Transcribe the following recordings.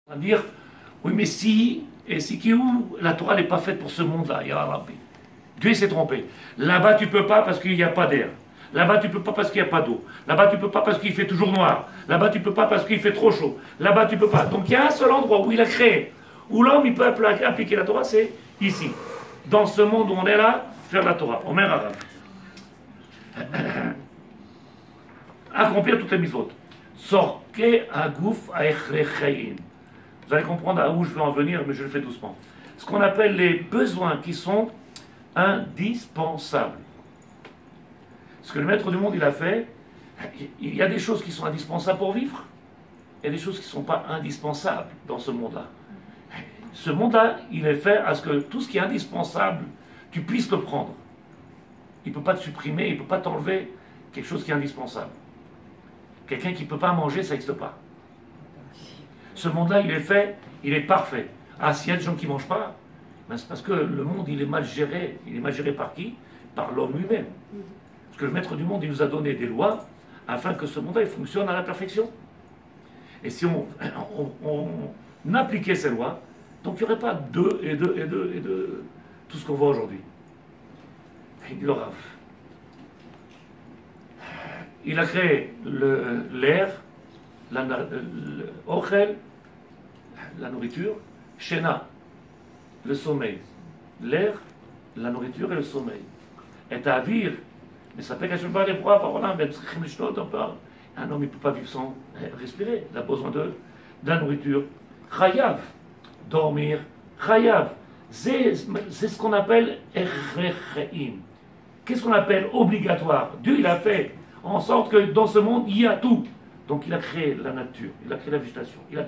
On va dire, oui, mais si, et si qui où la Torah n'est pas faite pour ce monde-là, ya Rabbi. Dieu s'est trompé. Là-bas, tu peux pas parce qu'il n'y a pas d'air. Là-bas, tu peux pas parce qu'il n'y a pas d'eau. Là-bas, tu peux pas parce qu'il fait toujours noir. Là-bas, tu peux pas parce qu'il fait trop chaud. Là-bas, tu peux pas. Donc, il y a un seul endroit où il a créé, où l'homme, il peut appliquer la Torah, c'est ici. Dans ce monde où on est là, faire la Torah. Omer Arabe. Accomplir toutes les mitzvot. Sorke agouf aechrecheim. Vous allez comprendre à où je veux en venir, mais je le fais doucement. Ce qu'on appelle les besoins qui sont indispensables. Ce que le maître du monde il a fait, il y a des choses qui sont indispensables pour vivre, et des choses qui ne sont pas indispensables dans ce monde-là. Ce monde-là, il est fait à ce que tout ce qui est indispensable, tu puisses le prendre. Il ne peut pas te supprimer, il ne peut pas t'enlever quelque chose qui est indispensable. Quelqu'un qui ne peut pas manger, ça n'existe pas. Ce monde-là, il est fait, il est parfait. Ah, s'il y a des gens qui ne mangent pas, ben c'est parce que le monde, il est mal géré. Il est mal géré par qui? Par l'homme lui-même. Parce que le maître du monde, il nous a donné des lois afin que ce monde-là, il fonctionne à la perfection. Et si on appliquait ces lois, donc il n'y aurait pas deux et tout ce qu'on voit aujourd'hui. Le Rav. Il a créé l'air, l'ochel, la nourriture, Shena, le sommeil. L'air, la nourriture et le sommeil. Et Avir, mais ça peut qu'à pas les froids, un homme il ne peut pas vivre sans respirer. Il a besoin de la nourriture. Chayav, dormir, Chayav. C'est ce qu'on appelle Echrecheim. Qu'est-ce qu'on appelle obligatoire? Dieu, il a fait en sorte que dans ce monde, il y a tout. Donc il a créé la nature, il a créé la végétation, il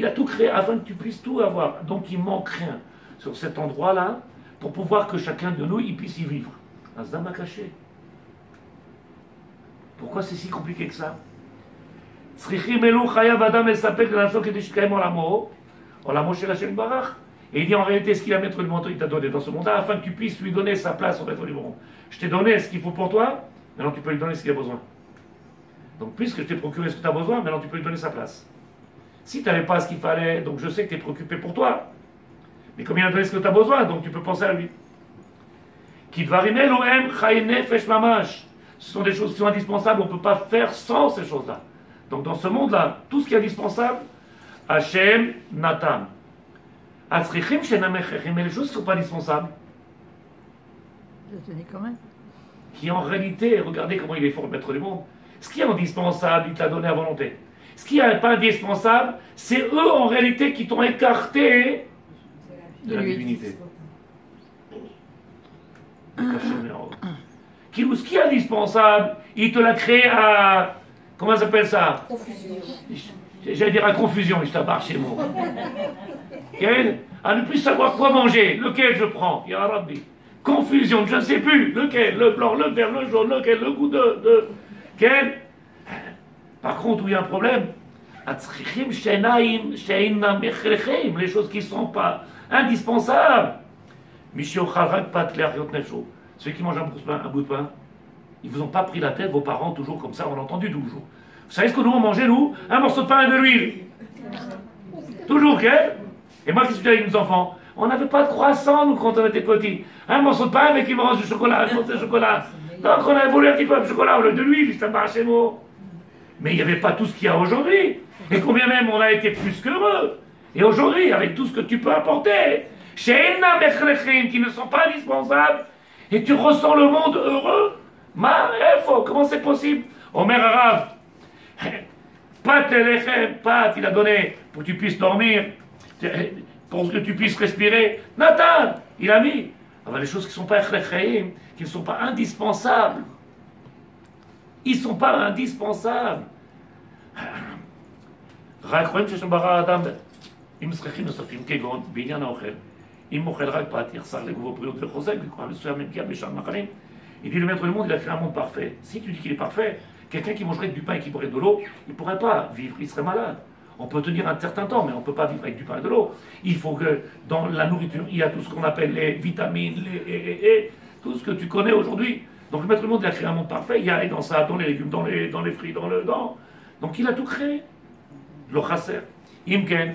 a tout créé afin que tu puisses tout avoir. Donc il manque rien sur cet endroit-là pour pouvoir que chacun de nous il puisse y vivre. Azam a caché. Pourquoi c'est si compliqué que ça? Et il dit en réalité ce qu'il a maître du monde il t'a donné dans ce monde-là afin que tu puisses lui donner sa place au maître du monde. Je t'ai donné ce qu'il faut pour toi, maintenant tu peux lui donner ce qu'il a besoin. Donc, puisque je t'ai procuré ce que tu as besoin, maintenant tu peux lui donner sa place. Si tu n'avais pas ce qu'il fallait, donc je sais que tu es préoccupé pour toi. Mais comme il a donné ce que tu as besoin, donc tu peux penser à lui. Ce sont des choses qui sont indispensables, on ne peut pas faire sans ces choses-là. Donc, dans ce monde-là, tout ce qui est indispensable, Hachem Natam. Mais les choses ne sont pas indispensables. Qui en réalité, regardez comment il est fort le maître du monde. Ce qui est indispensable, il t'a donné à volonté. Ce qui n'est pas indispensable, c'est eux en réalité qui t'ont écarté de la divinité. Ce qui est indispensable, il te l'a créé à... Comment ça s'appelle ça? Confusion. J'allais dire à confusion, je t'abbarre chez moi. À ne plus savoir quoi manger, lequel je prends, ya Rabbi. Confusion, je ne sais plus, lequel, le blanc, le vert, le jaune, lequel, le goût de... Quel? Par contre, où il y a un problème, les choses qui ne sont pas indispensables. Ceux qui mangent un bout de pain, ils ne vous ont pas pris la tête, vos parents, toujours comme ça, on l'a entendu toujours. Vous savez ce que nous on mangeait, nous? Un morceau de pain et de l'huile. Toujours, quel? Et moi, qu'est-ce que je dis avec mes enfants? On n'avait pas de croissant, nous, quand on était petits. Un morceau de pain avec une branche de chocolat, un morceau de chocolat. Donc on a voulu un petit peu de chocolat au lieu de l'huile, c'est un chez moi. Mais il n'y avait pas tout ce qu'il y a aujourd'hui. Et combien même on a été plus qu'heureux. Et aujourd'hui, avec tout ce que tu peux apporter, chez qui ne sont pas indispensables, et tu ressens le monde heureux, comment c'est possible? Omer Arav, Pat il a donné pour que tu puisses dormir, pour que tu puisses respirer. Nathan, il a mis. Les choses qui ne sont pas qui ne sont pas indispensables. Ils ne sont pas indispensables. Il dit le maître du monde, il a créé un monde parfait. Si tu dis qu'il est parfait, quelqu'un qui mangerait du pain et qui boirait de l'eau, il ne pourrait pas vivre, il serait malade. On peut tenir un certain temps, mais on ne peut pas vivre avec du pain et de l'eau. Il faut que dans la nourriture, il y a tout ce qu'on appelle les vitamines, tout ce que tu connais aujourd'hui. Donc le maître du monde, il a créé un monde parfait. Il y a dans ça, dans les légumes, dans les fruits, dans. Donc il a tout créé. Le chasser. Imken.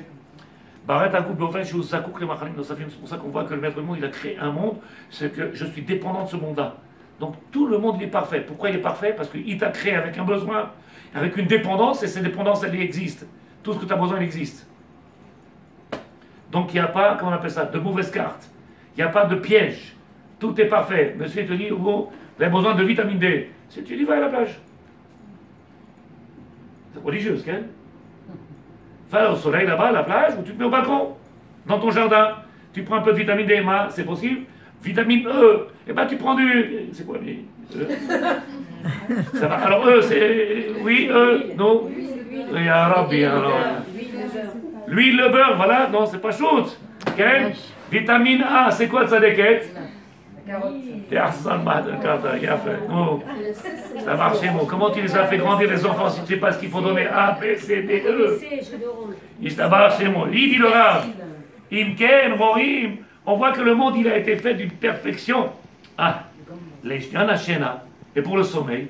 Barret Akoub Beofen, chez Usakouk, les Machalim Nosafim. C'est pour ça qu'on voit que le maître du monde, il a créé un monde. C'est que je suis dépendant de ce monde-là. Donc tout le monde, il est parfait. Pourquoi il est parfait? Parce qu'il t'a créé avec un besoin, avec une dépendance, et cette dépendance, elle existe. Tout ce que tu as besoin, il existe. Donc il n'y a pas, comment on appelle ça, de mauvaises cartes. Il n'y a pas de piège. Tout est parfait. Monsieur il te dit, vous avez besoin de vitamine D. Si tu dis, va à la plage. C'est religieux, ce qu'elle. Va au soleil là-bas, à la plage, ou tu te mets au balcon, dans ton jardin. Tu prends un peu de vitamine D, c'est possible. Vitamine E, et ben tu prends du. C'est quoi, lui E. Ça va. Alors E, c'est. Oui, E, non. Oui, Rabbi, alors. L'huile, le beurre, voilà, non, c'est pas shoot. Okay? Vitamine A, c'est quoi de sa déquette? Ça marche, mon. Comment tu les as fait grandir les enfants si tu sais pas ce qu'il faut donner? A, B, C, D, E. Il marche, mon. Il dit le Rav. Imken, Rohim. On voit que le monde, il a été fait d'une perfection. Ah, les Shena. Et pour le sommeil,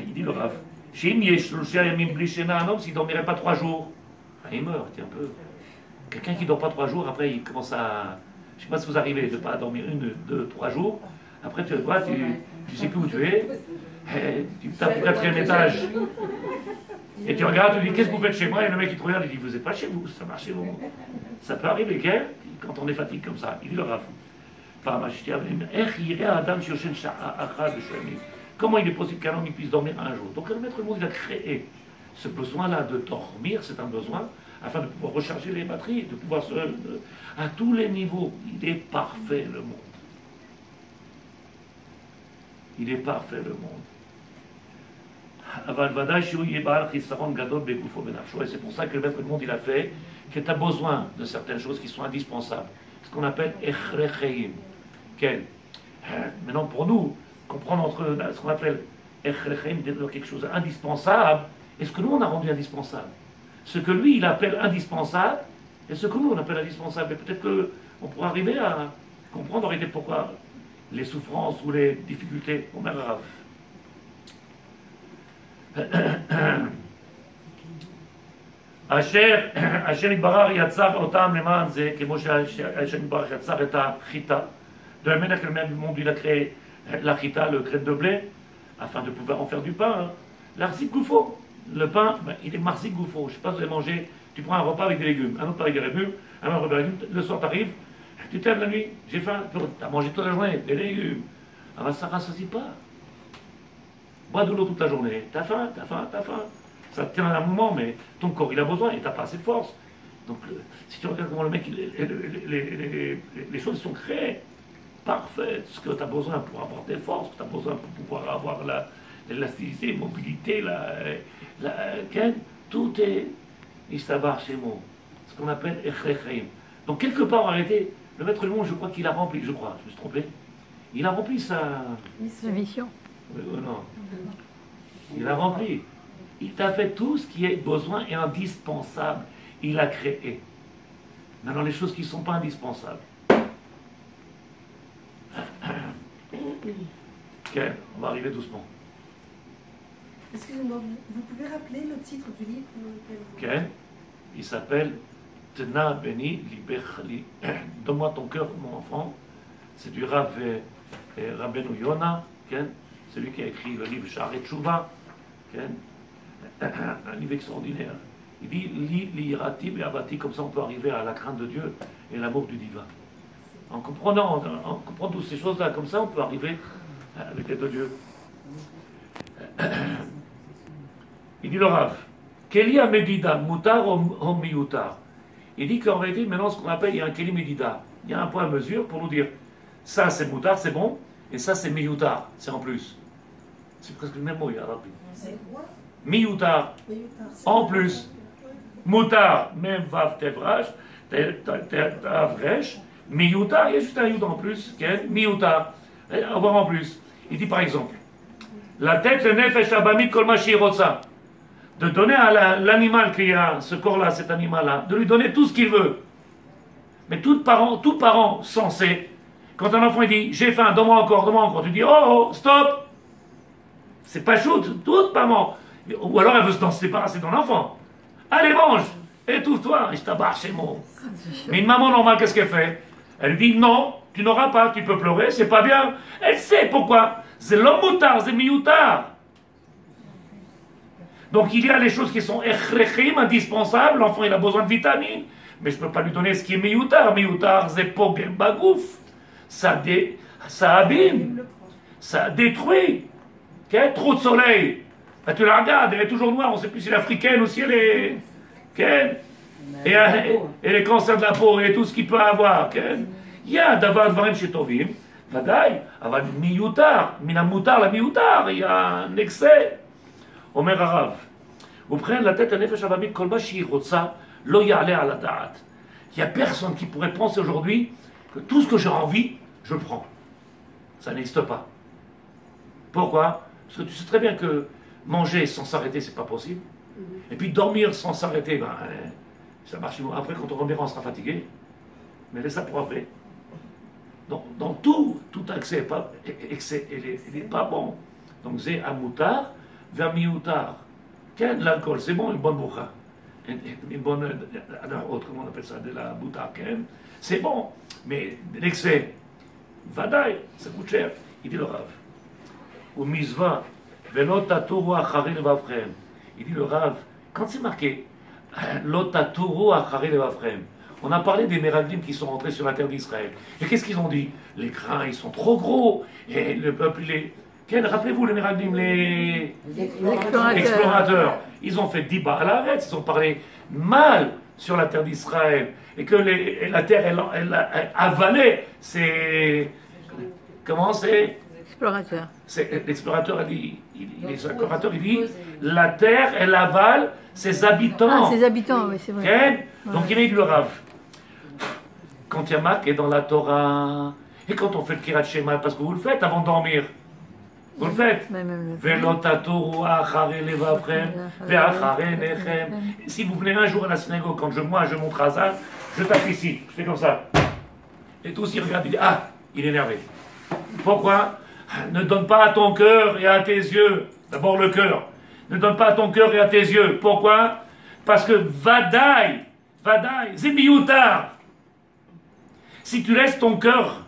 il dit le Rav. Shim Yeshlusha Yamim Blishena, un homme, s'il ne dormirait pas 3 jours, il meurt, tiens un peu. Quelqu'un qui ne dort pas 3 jours, après, il commence à. Je ne sais pas si vous arrivez de ne pas dormir 1, 2, 3 jours. Après, tu vois, tu ne sais plus où tu es. Tu tapes au 4e étage. Et tu regardes, tu dis, qu'est-ce que vous faites chez moi? Et le mec, il te regarde, il dit, vous n'êtes pas chez vous, ça marche chez vous. Ça peut arriver, quand on est fatigué comme ça. Il dit le Rav. Comment il est possible qu'un homme puisse dormir un jour? Donc le maître du monde, il a créé ce besoin-là de dormir, c'est un besoin, afin de pouvoir recharger les batteries, de pouvoir à tous les niveaux. Il est parfait, le monde. Il est parfait, le monde. Et c'est pour ça que le maître du monde, il a fait que tu as besoin de certaines choses qui sont indispensables. Ce qu'on appelle echrecheim. Maintenant, pour nous, comprendre entre ce qu'on appelle echrecheim, quelque chose d'indispensable, et ce que nous, on a rendu indispensable. Ce que lui, il appelle indispensable, et ce que nous, on appelle indispensable. Et peut-être qu'on pourra arriver à comprendre en réalité pourquoi les souffrances ou les difficultés au même grave. אשר יתברך יצר אותם למען זה, כמו שאשר יתברך יצר את החיטה. De la manière que le même monde il a créé la chita, le grain de blé, afin de pouvoir en faire du pain. Hein. L'arzik goufo, le pain, ben, il est marzik goufo. Je ne sais pas si vous avez mangé, tu prends un repas avec des légumes, un autre avec des légumes, un autre avec des légumes, le soir t'arrives, tu t'aimes la nuit, j'ai faim, tu as mangé toute la journée, des légumes. Ah ben ça ne rassasie pas. Bois de l'eau toute la journée, t'as faim, t'as faim, t'as faim. Ça te tient à un moment, mais ton corps il a besoin et t'as pas assez de force. Donc si tu regardes comment le mec, les choses sont créées, parfaites, ce que tu as besoin pour avoir des forces, ce que tu as besoin pour pouvoir avoir l'élasticité, la mobilité, tout est istabar chez moi, ce qu'on appelle echrechaim. Donc quelque part en réalité, le maître du monde, je crois qu'il a rempli, je me suis trompé, il a rempli sa mission. Non. Il a rempli. Il t'a fait tout ce qui est besoin et indispensable. Il a créé. Maintenant, les choses qui ne sont pas indispensables. Ok, on va arriver doucement. Excusez-moi, vous pouvez rappeler le titre du livre? Ok, il s'appelle Tena Beni Libechali. Donne-moi ton cœur, mon enfant. C'est du Rav Rabbeinu Yona, celui qui a écrit le livre Sha'arei Tshuva. Un livre extraordinaire. Il dit l'irati et avati, comme ça on peut arriver à la crainte de Dieu et l'amour du divin. En comprenant toutes ces choses-là, comme ça on peut arriver avec l'aide de Dieu. Il dit le Rav, Kelia Medida, Mutar ou Miyutar. Il dit qu'en réalité, maintenant ce qu'on appelle, il y a un Keli Medida. Il y a un point à mesure pour nous dire ça c'est Mutar, c'est bon, et ça c'est Miyutar, c'est en plus. C'est presque le même mot, il y a rapide. Miyutar, en plus. Mutar, même Vav Tevrash, Tavresh. Miyutar, il y a juste un Yud en plus. Miyutar, avoir en plus. Il dit par exemple, la tête, le nefesh abamit kol ma shirotza. De donner à l'animal qui a ce corps-là, cet animal-là, de lui donner tout ce qu'il veut. Mais tout parent sensé, quand un enfant il dit j'ai faim, donne-moi encore, tu dis oh, stop. C'est pas shoot, toute maman. Ou alors elle veut se débarrasser de ton enfant. Allez, mange, étouffe-toi, et je t'abarre chez moi. Mais une maman normale, qu'est-ce qu'elle fait? Elle dit non, tu n'auras pas, tu peux pleurer, c'est pas bien. Elle sait pourquoi. C'est l'homme moutard, c'est mioutar. Donc il y a les choses qui sont echrechim, indispensables, l'enfant il a besoin de vitamines, mais je ne peux pas lui donner ce qui est mioutar. Mioutar, c'est pogem bagouf. Ça abîme, ça détruit. Okay? Trop de soleil. Ben, tu la regardes, elle est toujours noire, on ne sait plus si elle est africaine ou si elle est... Okay? Et les cancers de la peau et tout ce qu'il peut avoir. Il y a d'avoir dvarim shetovim, vadaï, אבל מיותר, מן המותר למיותר, il y a un excès. אומר הרב, ובכן לתת הנפש הבאמית כל מה שהיא רוצה, לא יעלה על הדעת. Il n'y a personne qui pourrait penser aujourd'hui que tout ce que j'ai envie, je le prends. Ça n'existe pas. Pourquoi? Parce que tu sais très bien que manger sans s'arrêter, c'est pas possible. Et puis dormir sans s'arrêter, ben, ça marche. Après, quand on dormira, on sera fatigué. Mais laisse ça pour après. Dans tout excès, il n'est pas bon. Donc c'est un moutard vers mioutar. L'alcool, c'est bon, une bonne boucha. Une bonne, comment on appelle ça, de la bouta, c'est bon. Mais l'excès, vadaï, ça coûte cher. Il dit le Rav. Ou misva, velotatouru achari levavchem. Il dit le Rav, quand c'est marqué, lotatouru achari levavchem, on a parlé des Meraglim qui sont rentrés sur la terre d'Israël. Et qu'est-ce qu'ils ont dit? Les grains, ils sont trop gros. Et le peuple, il est... Rappelez-vous les Meraglim, les explorateurs. Ils ont fait diba à l'arrêt, ils ont parlé mal sur la terre d'Israël. Et que la terre, elle avalait ces... Comment c'est? Explorateur. L'explorateur, il dit, la terre, elle avale ses habitants. Ah, ses habitants, oui, c'est vrai. Donc il est du Rav. Quand il y a marqué dans la Torah, et quand on fait le Kirat Shema, parce que vous le faites avant de dormir, vous le faites. Si vous venez un jour à la synagogue, quand moi je montre Hazan, je tape ici, je fais comme ça. Et tous ils regardent, ils disent, ah, il est énervé. Pourquoi? Ne donne pas à ton cœur et à tes yeux, d'abord le cœur, ne donne pas à ton cœur et à tes yeux. Pourquoi? Parce que vadaï, c'est mioutar. Si tu laisses ton cœur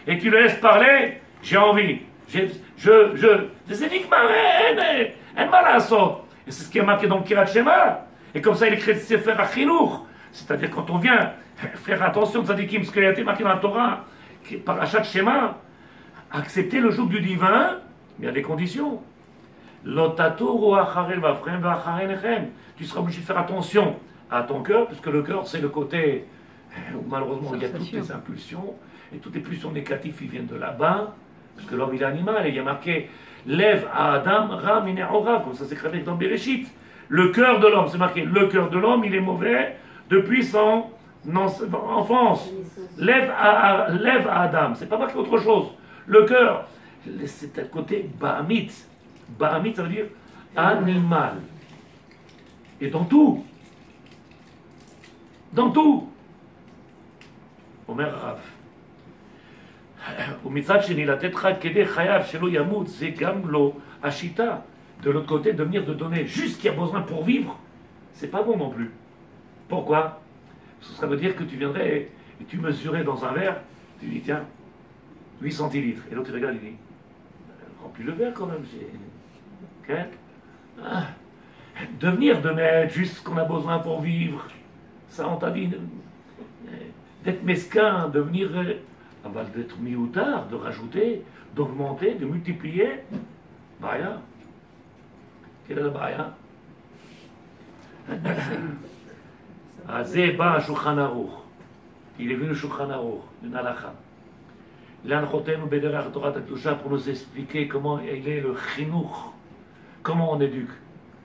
et tu le laisses parler, j'ai envie, c'est uniquement un malasso. Et c'est ce qui est marqué dans le Kirat Shema. Et comme ça, il écrit Sefer HaChinuch. C'est-à-dire, quand on vient faire attention, tzadikim, ce qui a été marqué dans la Torah, par Parashat Shema, accepter le joug du divin, mais il y a des conditions. Tu seras obligé de faire attention à ton cœur, puisque le cœur, c'est le côté où malheureusement il y a toutes les impulsions, et toutes les pulsions négatives, ils viennent de là-bas, parce que l'homme il est animal, et il y a marqué Lève à Adam, Ra Mine'ora, comme ça c'est écrit dans Bereshit. Le cœur de l'homme, c'est marqué, le cœur de l'homme, il est mauvais depuis son enfance. Lève à Adam, c'est pas marqué autre chose. Le cœur, c'est un côté Bahamit. Bahamit, ça veut dire animal. Et dans tout. Dans tout. Omer Rav. ומצד שני, לתת חד כדי חייו שלא ימות, זה גם לא השיטה. De l'autre côté, de venir de donner juste ce qu'il y a besoin pour vivre, c'est pas bon non plus. Pourquoi? Parce que ça veut dire que tu viendrais et tu mesurais dans un verre, tu dis tiens, 8 centilitres. Et l'autre il regarde, il dit remplis le verre quand même. Okay? Ah. De venir de mettre juste ce qu'on a besoin pour vivre, ça on t'a dit d'être mesquin, de venir d'être mioutar, de rajouter, d'augmenter, de multiplier. Baya. Quelle est la baya? Azeba Shulchan Aruch. Il est venu au Shulchan Aruch, une halakha. L'anchotenu bederach Torah Kedusha pour nous expliquer comment il est le chinuch, comment on éduque.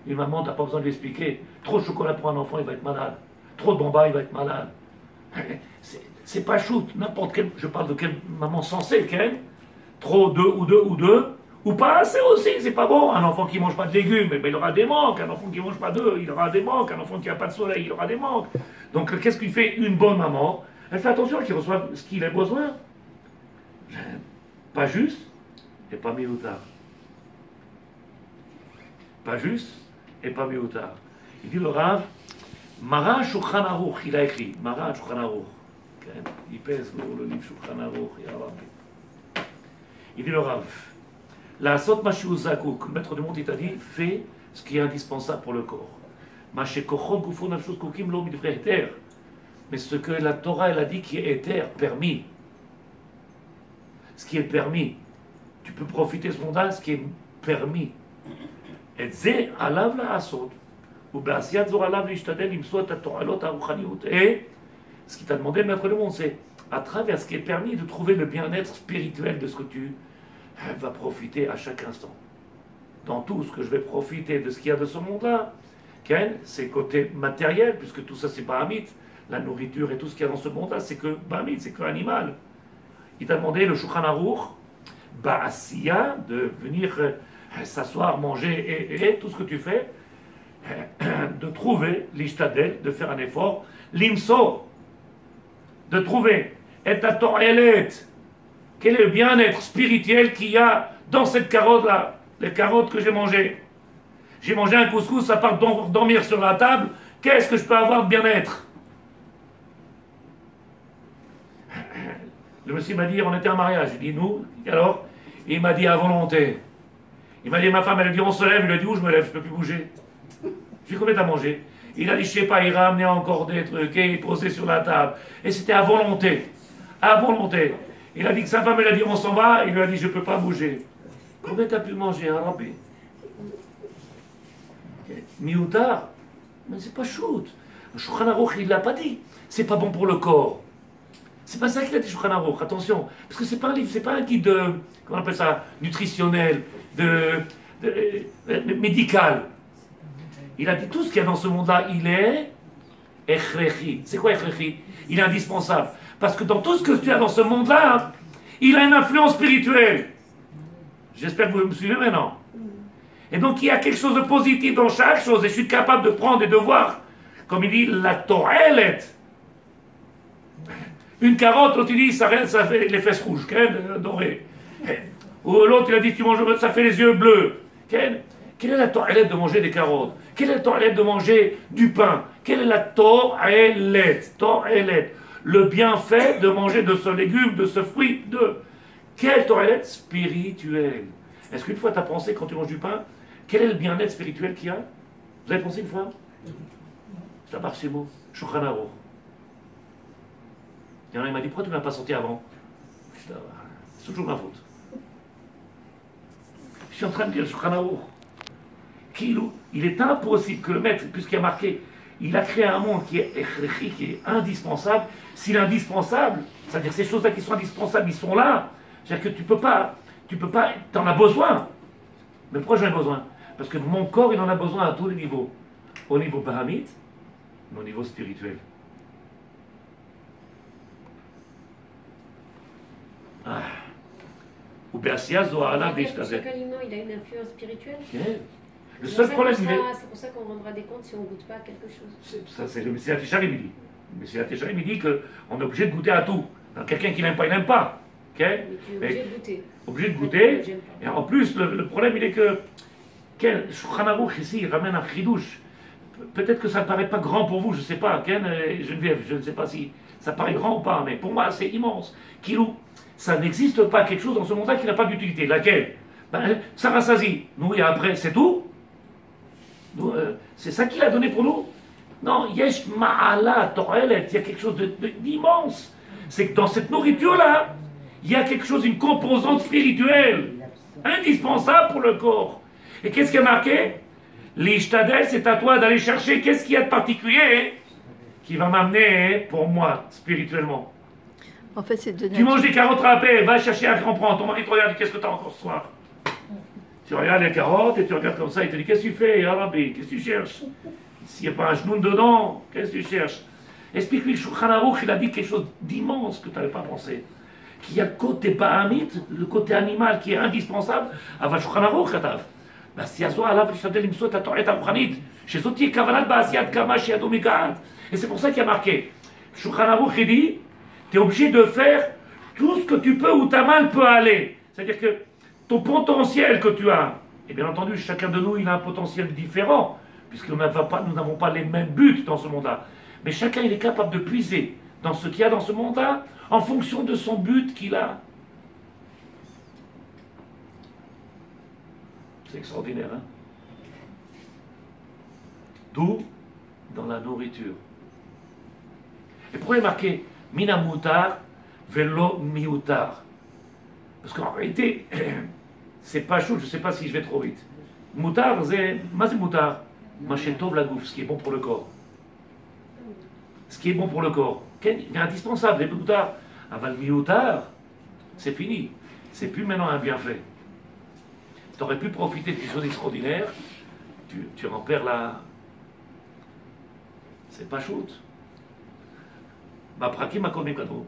Une maman, t'as pas besoin de lui expliquer. Trop de chocolat pour un enfant, il va être malade. Trop de bomba, il va être malade. C'est pas shoot, n'importe quelle. Je parle de quelle maman sensée, quelle. Trop deux, ou pas assez aussi, c'est pas bon. Un enfant qui mange pas de légumes, il aura des manques. Un enfant qui mange pas d'œufs, il aura des manques. Un enfant qui a pas de soleil, il aura des manques. Donc qu'est-ce qu'il fait une bonne maman? Elle fait attention qu'il reçoive ce qu'il a besoin. Pas juste et pas mieux ou tard. Pas juste et pas mieux ou tard. Il dit le Rav, Maran Shulchan Aruch, il a écrit, Maran Shulchan Aruch. Il pèse le livre Shulchan Aruch, il dit le Rav, la Sot Mashiu Zakuk, le maître du monde, il t'a dit, fais ce qui est indispensable pour le corps. Mais ce que la Torah elle a dit qui est éther, permis. Ce qui est permis. Tu peux profiter de ce monde-là, ce qui est permis. Et ce qui t'a demandé, maître du monde, c'est à travers ce qui est permis de trouver le bien-être spirituel de ce que tu vas profiter à chaque instant. Dans tout ce que je vais profiter de ce qu'il y a de ce monde-là, c'est côté matériel, puisque tout ça c'est Bahamit, la nourriture et tout ce qu'il y a dans ce monde-là, c'est que Bahamit, c'est que animal. Il t'a demandé le Shulchan Aruch, Ba'asiya, de venir s'asseoir, manger et tout ce que tu fais, de trouver l'ishtadel, de faire un effort, l'imso, de trouver, et à to'elet, quel est le bien-être spirituel qu'il y a dans cette carotte-là, les carottes que j'ai mangées. J'ai mangé un couscous, à part dormir sur la table, qu'est-ce que je peux avoir de bien-être? Le monsieur m'a dit, on était en mariage. J'ai dit, nous, alors? Il m'a dit, à volonté. Il m'a dit, ma femme, elle a dit, on se lève. Il a dit, où je me lève, je ne peux plus bouger. J'ai combien à manger? Il a dit, je sais pas, il ramenait encore des trucs et il posait sur la table. Et c'était à volonté. À volonté. Il a dit que sa femme, elle a dit, on s'en va. Il lui a dit, je ne peux pas bouger. Combien tu as pu manger, hein, Rabbi? Mioutar, mais c'est pas shoot. Le Shulchan Aruch, il ne l'a pas dit. C'est pas bon pour le corps. C'est pas ça qu'il a dit, Shulchan Aruch, attention. Parce que c'est pas un livre, c'est pas un guide de, comment on appelle ça, nutritionnel, médical. Il a dit tout ce qu'il y a dans ce monde-là, il est echrechi. C'est quoi echrechi? Il est indispensable. Parce que dans tout ce que tu as dans ce monde-là, il a une influence spirituelle. J'espère que vous me suivez maintenant. Et donc il y a quelque chose de positif dans chaque chose, et je suis capable de prendre et de voir, comme il dit, la to'elet. Une carotte, l'autre il dit, ça fait les fesses rouges, dorées. Ou l'autre il a dit, tu manges, ça fait les yeux bleus. Quelle est la to'elet de manger des carottes? Quelle est la to'elet de manger du pain? Quelle est la to'elet? To'elet. Le bienfait de manger de ce légume, de ce fruit, de... Quelle to'elet spirituelle? Est-ce qu'une fois tu as pensé, quand tu manges du pain, quel est le bien-être spirituel qu'il y a? Vous avez pensé une fois? Je la barre ces mots. Shulchan Aruch. Il m'a dit, pourquoi tu ne m'as pas sorti avant? C'est toujours ma faute. Je suis en train de dire Shulchan Aruch. Il est impossible que le maître, puisqu'il a marqué, il a créé un monde qui est echrechi, qui est indispensable. S'il est indispensable, c'est-à-dire que ces choses-là qui sont indispensables, ils sont là. C'est-à-dire que tu peux pas, t'en as besoin. Mais pourquoi j'en ai besoin? Parce que mon corps, il en a besoin à tous les niveaux. Au niveau bahamite, mais au niveau spirituel. Ou chaque aliment, il a une influence spirituelle. Le seul problème, c'est pour ça qu'on rendra des comptes si on ne goûte pas à quelque chose. Ça, c'est le Messiah Técharim, il dit. Le Messiah Técharim, il dit qu'on est obligé de goûter à tout. Quelqu'un qui n'aime pas, il n'aime pas. Mais tu es obligé de goûter. Obligé de goûter. Et en plus, le problème, il est que Shulchan Aruch, ici, il ramène un chidouche. Peut-être que ça ne paraît pas grand pour vous, je ne sais pas. Geneviève, je ne sais pas si ça paraît grand ou pas, mais pour moi, c'est immense. Kilou, ça n'existe pas quelque chose dans ce monde-là qui n'a pas d'utilité. Laquelle? Ça rassasie. Nous, et après, c'est tout. C'est ça qu'il a donné pour nous. Non, yesh ma'ala to'elet, il y a quelque chose d'immense. C'est que dans cette nourriture-là, il y a quelque chose, une composante spirituelle, indispensable pour le corps. Et qu'est-ce qui a marqué? L'ishtadel, c'est à toi d'aller chercher qu'est-ce qu'il y a de particulier qui va m'amener pour moi, spirituellement. En fait, c'est de Tu manges des carottes râpées, va chercher à comprendre. Ton mari te regarde, qu'est-ce que tu as encore ce soir? Tu regardes les carottes et tu regardes comme ça, il te dit, qu'est-ce que tu fais, Arabi? Qu'est-ce que tu cherches? S'il n'y a pas un genou dedans, qu'est-ce que tu cherches? Explique-lui, Shulchan Aruch, il a dit quelque chose d'immense que tu n'avais pas pensé. Qu'il y a le côté bahamite, le côté animal qui est indispensable. Aval Shulchan Aruch, Katav. Et c'est pour ça qu'il y a marqué. Shulchan Aruch, il dit, tu es obligé de faire tout ce que tu peux où ta main peut aller. C'est-à-dire que ton potentiel que tu as, et bien entendu, chacun de nous, il a un potentiel différent. puisque nous n'avons pas les mêmes buts dans ce monde-là. Mais chacun, il est capable de puiser dans ce qu'il y a dans ce monde-là, en fonction de son but qu'il a. C'est extraordinaire, hein? D'où dans la nourriture. Et pourquoi il est marqué Mina mutar velo miutar? Parce qu'en réalité, c'est pas chaud, je ne sais pas si je vais trop vite. Mutar, c'est mutar. Machetov la gouffe, ce qui est bon pour le corps. Ce qui est bon pour le corps. Il est indispensable, les mutar. Aval miutar, c'est fini. C'est plus maintenant un bienfait. Tu aurais pu profiter de quelque chose d'extraordinaire, tu en perds la. C'est pas chaud. בפרקים הקודמים כתוב,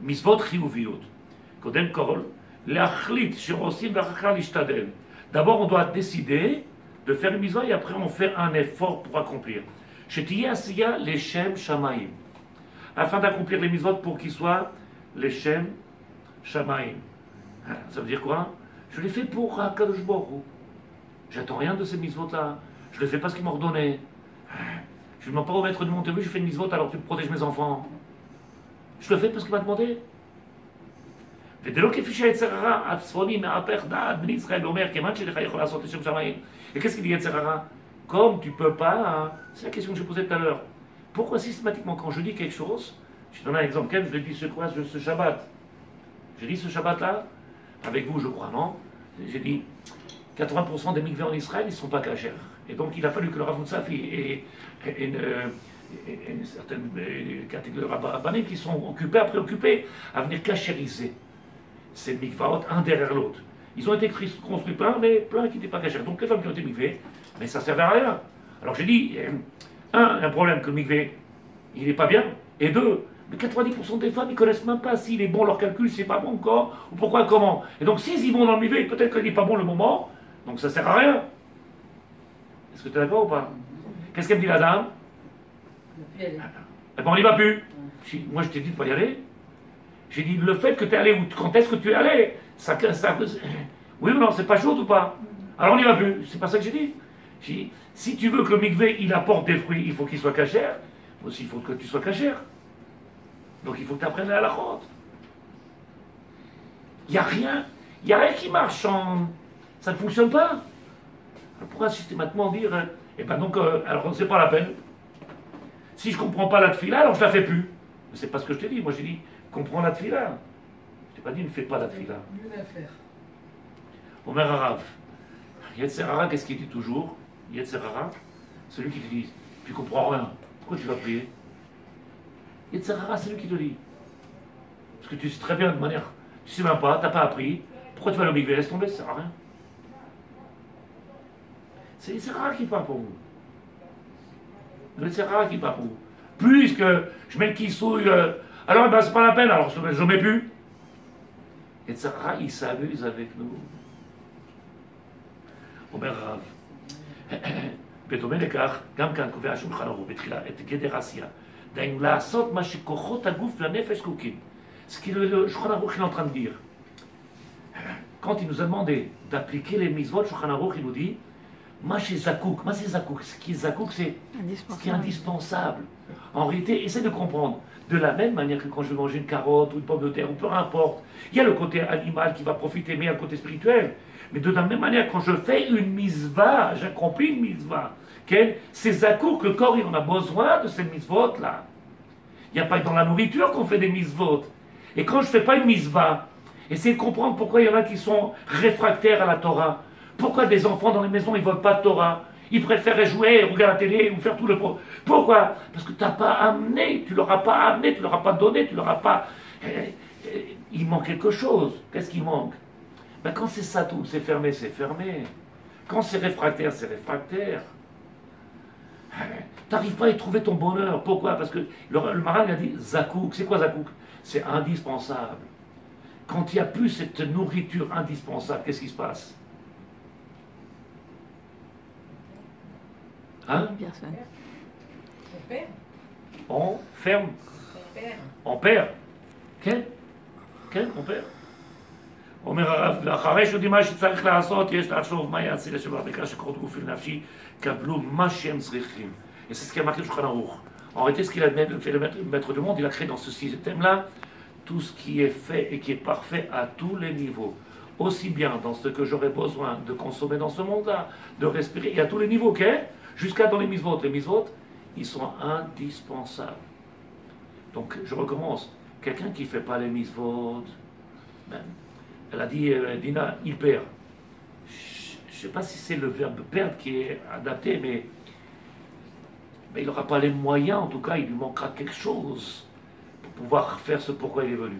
מצוות חיוביות. קודם כל, להחליט שעושים ואחר כך להשתדל. D'abord, on doit décider de faire une mitzvah et après on fait un effort pour accomplir. שתהיה עשייה לשם שמיים. Afin d'accomplir les mitzvot pour qu'ils soient לשם שמיים. Ça veut dire quoi? Je les fais pour HaKadosh Baruch Hu. J'attends rien de ces mitzvot-là. Je les fais parce qu'ils m'ont ordonné. Je ne demande pas au maître du monde, je fais une mitzvot alors tu protèges mes enfants. Je le fais parce qu'il m'a demandé. Et qu'est-ce qu'il dit Yetzerara? Comme tu ne peux pas, hein, c'est la question que je posais tout à l'heure. Pourquoi systématiquement quand je dis quelque chose, je donne un exemple, je le dis ce Shabbat. J'ai dit ce Shabbat-là, avec vous je crois, non? J'ai dit 80% des mikveh en Israël, ils ne sont pas cachers. Et donc il a fallu que le Rav Moutsafi et une certaine catégorie de rabbanim qui sont préoccupés à venir cachériser ces mikvaot un derrière l'autre. Ils ont été construits plein, mais plein qui n'étaient pas cachers. Donc les femmes qui ont été mikveh, mais ça ne servait à rien. Alors j'ai dit, un problème que le mikveh, il n'est pas bien, et deux, mais 90% des femmes, ils ne connaissent même pas s'il est bon leur calcul, si c'est pas bon encore, ou pourquoi, comment. Et donc s'ils y vont dans le mikveh, peut-être qu'il n'est pas bon le moment, donc ça ne sert à rien. Est-ce que tu es d'accord ou pas? Qu'est-ce qu'elle me dit la dame? Eh ben on n'y va plus. Moi je t'ai dit de ne pas y aller. J'ai dit le fait que tu es allé, ou quand est-ce que tu es allé, ça, oui ou non, c'est pas chaud ou pas? Alors on n'y va plus. C'est pas ça que j'ai dit. J'ai dit, si tu veux que le mikveh il apporte des fruits, il faut qu'il soit cachère. Moi aussi il faut que tu sois cachère. Donc il faut que tu apprennes à la route. Il n'y a rien qui marche en. Ça ne fonctionne pas. Alors pourquoi systématiquement dire, eh ben donc, alors c'est pas la peine. Si je comprends pas la tefila, alors je la fais plus. Mais c'est pas ce que je t'ai dit. Moi j'ai dit, comprends la tefila. Je t'ai pas dit, ne fais pas la tefila. Mieux à faire. Omer Harav. Yetzerara, qu'est-ce qu'il dit toujours? Yetzerara, celui qui te dit, tu comprends rien. Pourquoi tu vas prier? Yetzerara, c'est lui qui te dit. Parce que tu sais très bien de manière, tu sais même pas, t'as pas appris. Pourquoi tu vas le mikveh? Laisse tomber, ça sert à rien. C'est Yetzerara qui parle pour vous. Le Yetzerara qui parle pour vous. Puisque je mets le kissouille, alors ben, c'est pas la peine, alors je ne mets plus. Yetzerara, il s'amuse avec nous. אומר רב, בדומה לכך, גם כאן קובע השולחן ערוך בתחילה את גדר עשייה. דהיינו לעשות מה שכוחות הגוף והנפש זקוקים. Ce que le Shulchan Aruch est en train de dire. Quand il nous a demandé d'appliquer les mitzvot, le Shulchan Aruch, il nous dit, ma chez Zakouk, ce qui est Zakouk, c'est ce qui est indispensable. En réalité, essaie de comprendre. De la même manière que quand je vais manger une carotte ou une pomme de terre, ou peu importe, il y a le côté animal qui va profiter, mais il y a le côté spirituel. Mais de la même manière, quand je fais une mitzvah, j'accomplis une mitzvah, c'est Zakouk, le corps, il en a besoin de ces mitzvot-là. Il n'y a pas que dans la nourriture qu'on fait des mitzvot. Et quand je ne fais pas une mitzvah, essayez de comprendre pourquoi il y en a qui sont réfractaires à la Torah. Pourquoi des enfants dans les maisons, ils ne veulent pas de Torah? Ils préfèrent jouer, regarder la télé ou faire tout le... Pourquoi? Parce que tu n'as pas amené, tu ne leur as pas amené, tu ne leur as pas donné, tu ne leur as pas... Il manque quelque chose. Qu'est-ce qui manque? Ben quand c'est ça tout, c'est fermé, c'est fermé. Quand c'est réfractaire, c'est réfractaire. Tu n'arrives pas à y trouver ton bonheur. Pourquoi? Parce que le Maral a dit Zakouk. C'est quoi Zakouk? C'est indispensable. Quand il n'y a plus cette nourriture indispensable, qu'est-ce qui se passe? Hein? Personne. On perd. On ferme. On perd. On perd. On perd. אומר הרב, ואחרי שהוא דימה שצריך לעשות, יש לחשוב מה יעשה לשבר בקרה שקורות גופי ונפשי, Kablou Machem Srichim. Et c'est ce qui a marqué le Shulchan Aruch. En réalité, ce qu'il a fait le maître du monde, il a créé dans ce système-là tout ce qui est fait et qui est parfait à tous les niveaux. Aussi bien dans ce que j'aurais besoin de consommer dans ce monde-là, de respirer, et à tous les niveaux, ok? Jusqu'à dans les mitzvot. Les mitzvot, ils sont indispensables. Donc, je recommence. Quelqu'un qui ne fait pas les mitzvot, ben, elle a dit, Dina, il perd. Je ne sais pas si c'est le verbe perdre qui est adapté, mais il n'aura pas les moyens, en tout cas, il lui manquera quelque chose pour pouvoir faire ce pourquoi il est venu.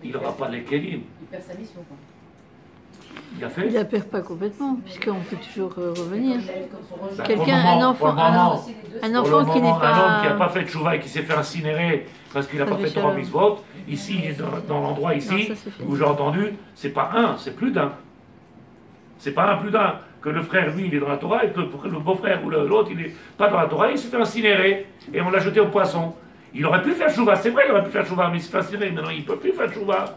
Il n'aura pas les kélim. Il perd sa mission, quoi. Il a fait. Il la perd pas complètement, puisqu'on peut toujours revenir. Ben, Quelqu'un, un enfant qui n'est un homme qui n'a pas. pas fait de chouva et qui s'est fait incinérer parce qu'il n'a pas fait de trois mitzvot, ici, dans l'endroit ici, Non, ça, c'est fait. où j'ai entendu, c'est pas un, c'est plus d'un. C'est pas un plus d'un. Que le frère, lui, il est dans la Torah, et que le beau-frère ou l'autre, il n'est pas dans la Torah, il s'est fait incinérer, et on l'a jeté au poisson. Il aurait pu faire chouva, c'est vrai, il aurait pu faire chouva, mais il s'est fait incinérer, maintenant il ne peut plus faire chouva.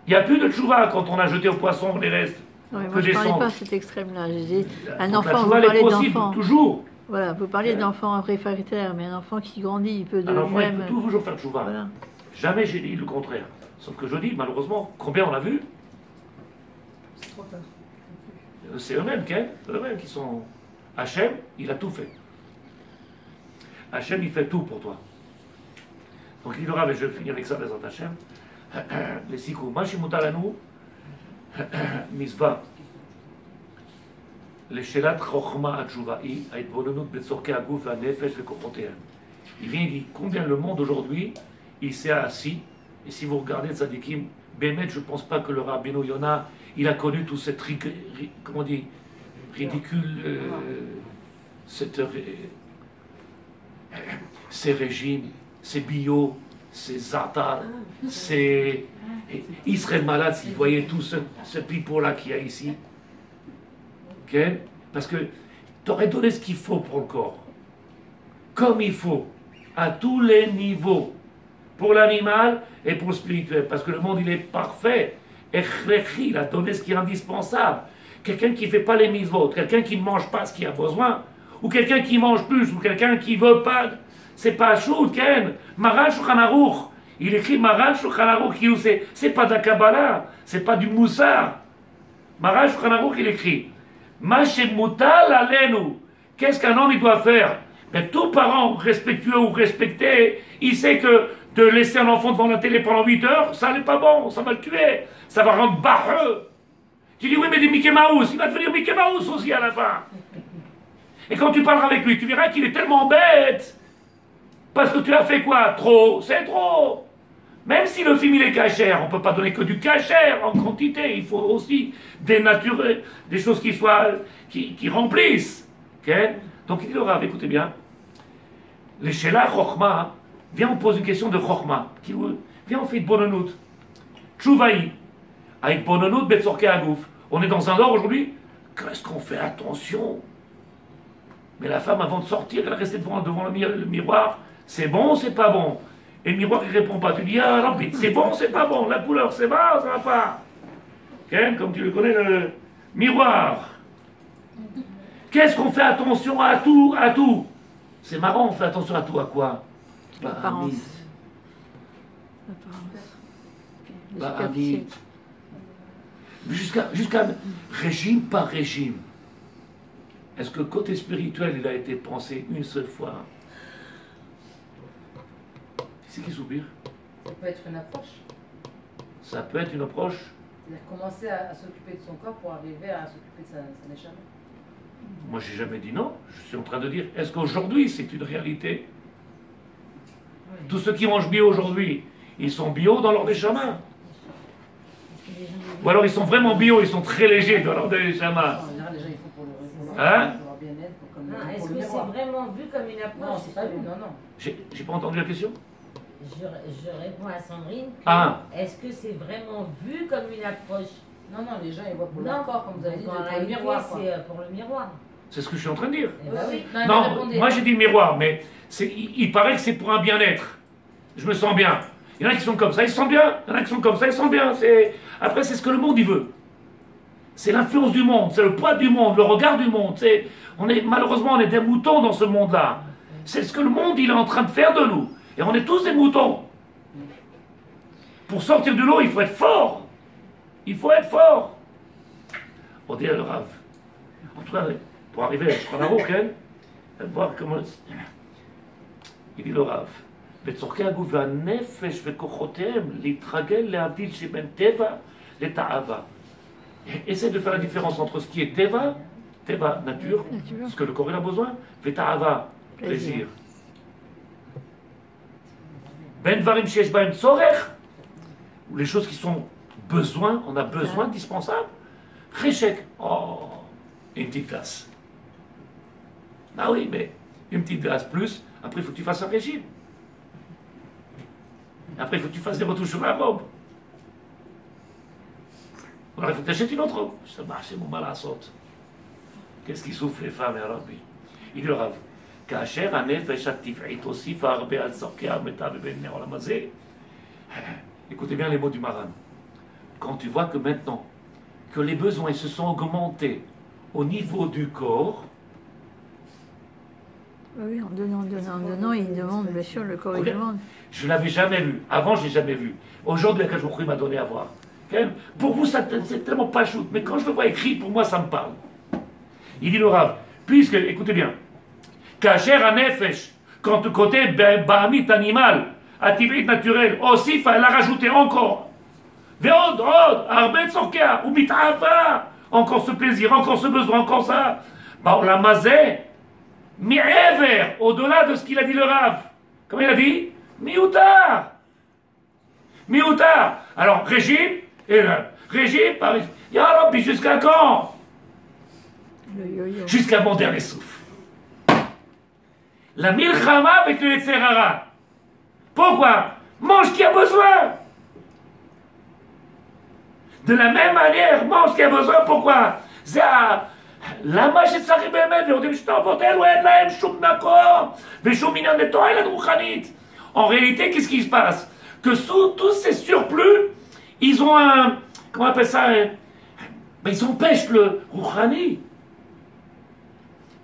Il n'y a plus de chouva quand on a jeté au poisson les restes. Non, mais que moi, je des ne parlais cendres. pas de cet extrême-là. Je dis, un Donc, la enfant, vous chouva, elle est parlez possible, d'enfant. toujours. Voilà, vous parlez d'enfant réfractaire, mais un enfant qui grandit, il peut de Un enfant, il lui-même. peut toujours faire chouva. Voilà. Jamais j'ai dit le contraire. Sauf que je dis, malheureusement, combien on a vu? C'est trop tard. C'est eux-mêmes, eux-mêmes qui sont. Hachem, il a tout fait. Hachem, il fait tout pour toi. Donc il aura, mais je vais finir avec ça, les autres Hachem. Les sikou. Mashimutalanou, misva. Les shelat chokhma atchouva'i, aitbononut betzorke aguf anefesh vekochotehem. Il vient, il dit, combien le monde aujourd'hui, il s'est assis, et si vous regardez Tzadikim, Bémet, je ne pense pas que le Rabbeinu Yona, il a connu tout cette, comment on dit, ridicule, ces régimes, ces bio, ces zatar, ces... Il serait malade s'il voyait tout ce pipeau-là qu'il y a ici. Okay? Parce que tu aurais donné ce qu'il faut pour le corps. Comme il faut, à tous les niveaux. Pour l'animal et pour le spirituel. Parce que le monde, il est parfait. Il a donné ce qui est indispensable. Quelqu'un qui ne fait pas les mitzvot, quelqu'un qui ne mange pas ce qu'il a besoin, ou quelqu'un qui mange plus, ou quelqu'un qui ne veut pas, c'est pas chou, Ken. Maran Shulchan Aruch. Il écrit Maran Shulchan Aruch, c'est pas de la Kabbalah, c'est pas du Moussar. Maran Shulchan Aruch, il écrit Mashemutal alenu. Qu'est-ce qu'un homme il doit faire? Mais tout parent respectueux ou respecté, il sait que de laisser un enfant devant la télé pendant 8 heures, ça n'est pas bon, ça va le tuer, ça va rendre barreux. Tu dis oui, mais des Mickey Mouse, il va devenir Mickey Mouse aussi à la fin. Et quand tu parleras avec lui, tu verras qu'il est tellement bête. Parce que tu as fait quoi? Trop, c'est trop. Même si le film il est cachère, on ne peut pas donner que du cachère en quantité, il faut aussi dénaturer, des choses qui remplissent. Okay? Donc il aura, écoutez bien, les Shela Chochma, viens on pose une question de Chochma, viens on fait de Bonanout, Tchouvaï, avec Bonanout Betzorke Agouf. On est dans un or aujourd'hui, qu'est-ce qu'on fait attention? Mais la femme avant de sortir, elle est restée devant le miroir, c'est bon, c'est pas bon. Et le miroir il répond pas, tu dis ah non, c'est bon, c'est pas bon, la couleur c'est bon, ça va pas. Okay? Comme tu le connais, le miroir. Qu'est-ce qu'on fait attention à tout, à tout? C'est marrant, on fait attention à tout, à quoi? L'apparence. Bah, jusqu'à régime par régime. Est-ce que le côté spirituel, il a été pensé une seule fois? C'est qui soupire? Ça peut être une approche. Ça peut être une approche. C'est-à-dire commencer à s'occuper de son corps pour arriver à s'occuper de sa neshama. Moi, j'ai jamais dit non. Je suis en train de dire, est-ce qu'aujourd'hui, c'est une réalité? Oui. Tous ceux qui mangent bio aujourd'hui, ils sont bio dans leur neshama. Ou alors ils sont vraiment bio, ils sont très légers dans leur neshama. En général, les gens ils font pour leur bien-être, pour Est-ce le que miroir. c'est vraiment vu comme une approche? Non, c'est pas vu, non. J'ai pas entendu la question? Je réponds à Sandrine. Ah. Est-ce que c'est vraiment vu comme une approche? Non, les gens ils voient pour Non. leur corps, comme vous avez dit, En pour le réalité, miroir. Quoi. c'est pour le miroir. C'est ce que je suis en train de dire. Eh ben oui. Non, moi j'ai dit miroir, mais il paraît que c'est pour un bien-être. Je me sens bien. Il y en a qui sont comme ça, ils se sentent bien. Il y en a qui sont comme ça, ils se sentent bien. Après, c'est ce que le monde il veut. C'est l'influence du monde, c'est le poids du monde, le regard du monde. Malheureusement, on est des moutons dans ce monde-là. C'est ce que le monde il est en train de faire de nous. Et on est tous des moutons. Pour sortir de l'eau, il faut être fort. Il faut être fort. On dit à le Rav. En tout cas, pour arriver à Shulchan Aruch, voir comment... Il dit le Rav. בצורכי הגוף והנפש וכוחותיהם להתרגל להבדיל שבין טבע לתאווה. Essaie de faire la différence entre ce qui est teva, nature, ce que le corps il a besoin, et ta'ava, plaisir. Ben dvarim sheyesh bahem tzorech, ou les choses qui sont besoin, on a besoin indispensable. Cheshek, oh, une petite glace. Ah oui, mais une petite glace plus, après il faut que tu fasses un régime. Après il faut que tu fasses des retouches sur la robe. Alors il faut que tu achètes une autre robe. Ça marche, c'est mon mal à saute. Qu'est-ce qui souffle les femmes, Rabbi? Il dit le Rav. כאשר הנפש הטבעית הוסיפה הרבה על צורכי המתה בבין העולם הזה. Écoutez bien les mots du Maran. Quand tu vois que maintenant, que les besoins se sont augmentés au niveau du corps. Oui, en donnant, il demande, bien sûr, le corps il demande. Je ne l'avais jamais vu. Avant, je ne l'ai jamais vu. Aujourd'hui, quand je m'a donné à voir. Pour vous, c'est tellement pas shoot, mais quand je le vois écrit, pour moi, ça me parle. Il dit le Rav, puisque, écoutez bien, Kacher Anefesh, quand tu côté Bahamit animal, activité naturelle, aussi, elle a rajouté encore. Veod, Arbet Sorkea, ou Mitava, encore ce plaisir, encore ce besoin, encore ça. Bah, on l'a mazé, mi'ever, au-delà de ce qu'il a dit le Rav. Comment il a dit? Mioutar. Mioutar. Alors, régime, et là, régime, par régime. Ya Rabbi, jusqu'à quand? Jusqu'à mon dernier souffle. La milchama avec le Yetzer Hara. Pourquoi? Mange qui a besoin. De la même manière, mange qui a besoin. Pourquoi? למה שצריך באמת, ויודעים שאתה עבודל, אין להם שום מקום, ושום עניין לתועלת רוחנית. En réalité, qu'est-ce qui se passe? Que sous tous ces surplus, ils ont un, comment on appelle ça, ils empêchent le Rouhani.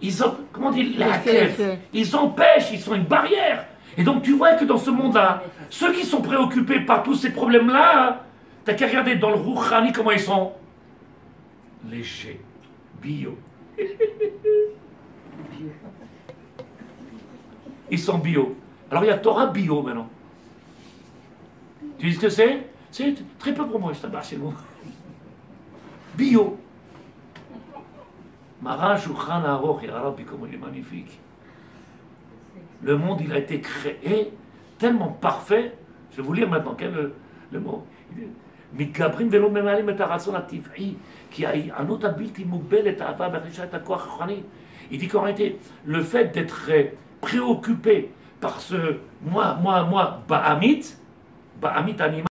Ils ont, comment on dit, la clef. Ils empêchent, ils sont une barrière. Et donc tu vois que dans ce monde-là, ceux qui sont préoccupés par tous ces problèmes-là, t'as qu'à regarder dans le Rouhani comment ils sont légers, bio. Ils sont bio. Alors il y a Torah bio maintenant. Tu dis ce que c'est? C'est très peu pour moi, je t'abat, c'est bon. Bio. Maran Shulchan Aruch, ya Rabbi, comment il est magnifique. Le monde, il a été créé tellement parfait. Je vais vous lire maintenant, quel est le mot? מתגברים ולא ממלאים את הרצון הטבעי, כי הענות הבלתי מוגבלת, האהבה והחישה את הכוח הרוחני. Il dit qu'en réalité, le fait d'être préoccupé par ce moi, Bahamit animal,